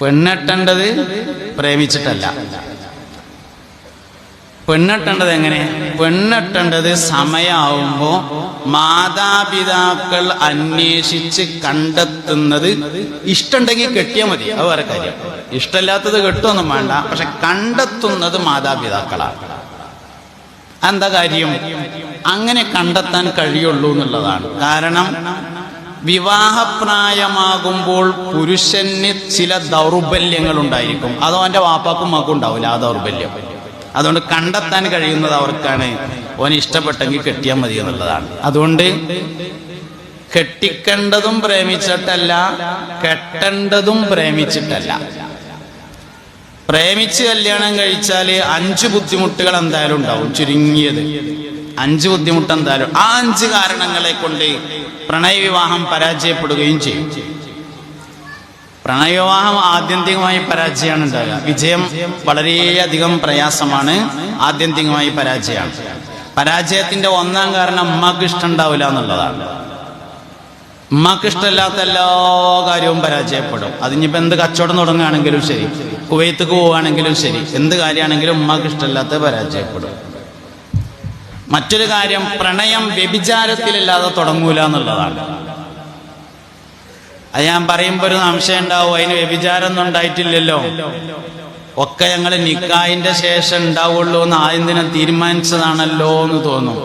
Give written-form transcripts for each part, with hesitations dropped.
പെണ്ണെട്ടേണ്ടത് പ്രേമിച്ചിട്ടല്ല. പെണ്ണെട്ടേണ്ടത് എങ്ങനെ? പെണ്ണെട്ടേണ്ടത് സമയമാവുമ്പോൾ മാതാപിതാക്കൾ അന്വേഷിച്ച് കണ്ടെത്തുന്നത്. ഇഷ്ടമുണ്ടെങ്കിൽ കെട്ടിയാൽ മതി, അത് വേറെ കാര്യം. ഇഷ്ടമില്ലാത്തത് കെട്ടുമൊന്നും വേണ്ട, പക്ഷെ കണ്ടെത്തുന്നത് മാതാപിതാക്കളാണ്. എന്താ കാര്യം? അങ്ങനെ കണ്ടെത്താൻ കഴിയുള്ളൂ എന്നുള്ളതാണ്. കാരണം വിവാഹപ്രായമാകുമ്പോൾ പുരുഷന് ചില ദൗർബല്യങ്ങൾ ഉണ്ടായിരിക്കും. അതോ അവൻ്റെ വാപ്പാക്കും മക്കും ഉണ്ടാവില്ല ആ ദൗർബല്യം. അതുകൊണ്ട് കണ്ടെത്താൻ കഴിയുന്നത് അവർക്കാണ്. ഓന് ഇഷ്ടപ്പെട്ടെങ്കിൽ കെട്ടിയാൽ മതി എന്നുള്ളതാണ്. അതുകൊണ്ട് കെട്ടിക്കേണ്ടതും പ്രേമിച്ചിട്ടല്ല, കെട്ടേണ്ടതും പ്രേമിച്ചിട്ടല്ല. പ്രേമിച്ച് കല്യാണം കഴിച്ചാൽ 5 ബുദ്ധിമുട്ടുകൾ എന്തായാലും ഉണ്ടാവും. ചുരുങ്ങിയത് 5 ബുദ്ധിമുട്ട് എന്തായാലും. ആ 5 കാരണങ്ങളെ കൊണ്ട് പ്രണയവിവാഹം പരാജയപ്പെടുകയും ചെയ്യും. പ്രണയവിവാഹം ആത്യന്തികമായി പരാജയമാണ് ഉണ്ടാകുക. വിജയം വളരെയധികം പ്രയാസമാണ്. ആത്യന്തികമായി പരാജയമാണ്. പരാജയത്തിന്റെ ഒന്നാം കാരണം ഉമ്മാക്ക് ഇഷ്ടം ഉണ്ടാവില്ല എന്നുള്ളതാണ്. ഉമ്മാക്ക് ഇഷ്ടമില്ലാത്ത എല്ലാ കാര്യവും പരാജയപ്പെടും. അതിനിപ്പോ എന്ത് കച്ചവടം തുടങ്ങുകയാണെങ്കിലും ശരി, കുവൈത്തേക്ക് പോവുകയാണെങ്കിലും ശരി, എന്ത് കാര്യമാണെങ്കിലും ഉമ്മാക്ക് ഇഷ്ടമില്ലാത്ത പരാജയപ്പെടും. മറ്റൊരു കാര്യം, പ്രണയം വ്യഭിചാരത്തിലല്ലാതെ തുടങ്ങൂല എന്നുള്ളതാണ്. അത് ഞാൻ പറയുമ്പോൾ ഒരു സംശയം ഉണ്ടാവും, അതിന് വ്യഭിചാരം ഒന്നും ഉണ്ടായിട്ടില്ലല്ലോ, ഒക്കെ ഞങ്ങൾ നിക്കാഹിന്റെ ശേഷം ഉണ്ടാവുള്ളൂ എന്ന് ആദ്യം ദിനം തീരുമാനിച്ചതാണല്ലോ എന്ന് തോന്നും.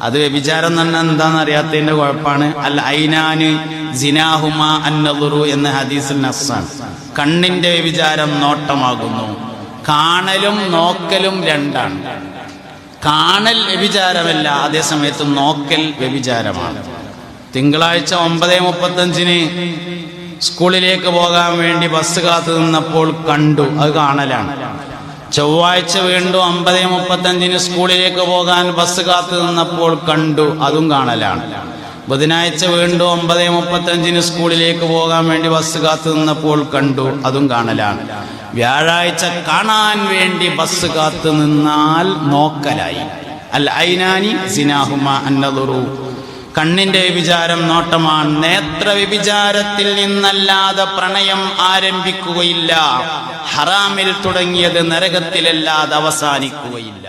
അത് വ്യഭിചാരം തന്നെ എന്താണെന്ന് അറിയാത്തതിന്റെ കുഴപ്പമാണ്. അൽ ഐനാന് സിനാഹുമ അന്നദുറു എന്ന ഹദീസിൽ നസ്സാണ്. കണ്ണിന്റെ വ്യഭിചാരം നോട്ടമാകുന്നു. കാണലും നോക്കലും രണ്ടാണ്. കാണൽ വ്യഭിചാരമല്ല, അതേസമയത്ത് നോക്കൽ വ്യഭിചാരമാണ്. തിങ്കളാഴ്ച 9:35 സ്കൂളിലേക്ക് പോകാൻ വേണ്ടി ബസ് കാത്തു നിന്നപ്പോൾ കണ്ടു, അത് കാണലാണ്. ചൊവ്വാഴ്ച വീണ്ടും 9:35 സ്കൂളിലേക്ക് പോകാൻ ബസ് കാത്തു നിന്നപ്പോൾ കണ്ടു, അതും കാണലാണ്. ബുധനാഴ്ച വീണ്ടും 9:35 സ്കൂളിലേക്ക് പോകാൻ വേണ്ടി ബസ് കാത്തു നിന്നപ്പോൾ കണ്ടു, അതും കാണലാണ്. വ്യാഴാഴ്ച കാണാൻ വേണ്ടി ബസ് കാത്തു നിന്നാൽ നോക്കലായി. അൽ ഐനാനി സിനാഹുമ അന്നദുറു. കണ്ണിന്റെ വ്യഭിചാരം നോട്ടമാണ്. നേത്ര വ്യഭിചാരത്തിൽ നിന്നല്ലാതെ പ്രണയം ആരംഭിക്കുകയില്ല. ഹറാമിൽ തുടങ്ങിയത് നരകത്തിലല്ലാതെ അവസാനിക്കുകയില്ല.